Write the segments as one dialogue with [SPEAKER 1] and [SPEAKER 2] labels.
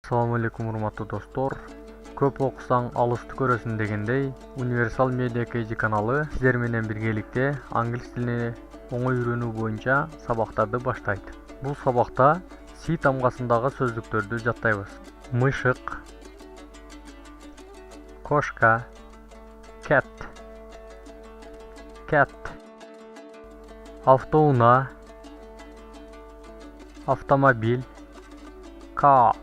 [SPEAKER 1] Assalamu alaikum урматтуу достор. Көп окусаң алысты көрөсүң дегендей, Универсал Медиа KG каналы сиздер менен биргеликте англис тилин оңой үйрөнүү боюнча сабактарды баштайт. Бул сабакта си тамгасындагы сөздүктөрдү жаттайбыз. Мышык, кошка, cat, автоунаа, автомобиль, car,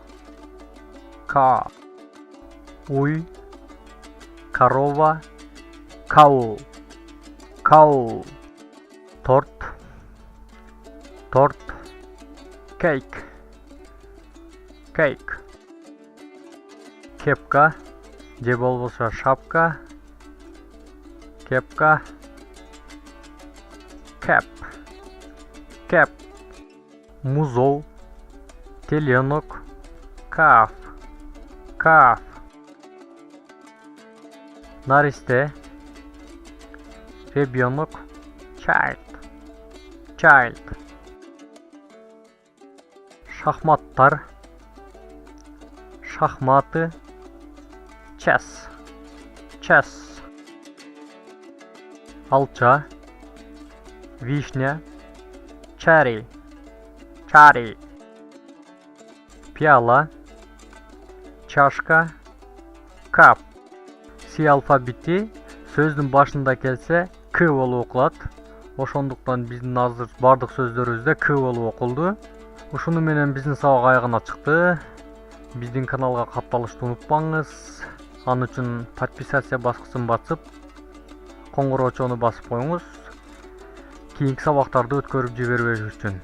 [SPEAKER 1] уй, корова, cow, торт, cake, кепка же болбосо шапка, кепка, cap, музол, теленок, calf, наристе, ребенок, child, шахматтар, шахматы, chess, алча, вишня, cherry, пиала, чашка, cup. Си алфавити сөздүн башында келсе К болуп окулат. Ошондуктан биздин азыр бардык сөздөрүбүздө К болуп окулду. Ушуну менен биздин сабак аягына чыкты. Биздин каналга катталышты унутпаңыз. Аны үчүн подписация баскычын басып, коңгуроочону басып коюңуз. Кийинки сабактарды өткөрүп жибербеш үчүн.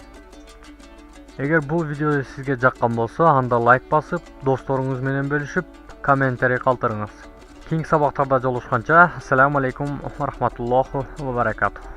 [SPEAKER 1] Эгер бул видео сизге жаккан болсо, анда лайк басып, досторуңуз менен бөлүшүп, комментарий калтырыңыз. Кийинки сабактарда жолугушканча, ассаламу алейкум ва рахматуллахи ва баракатух.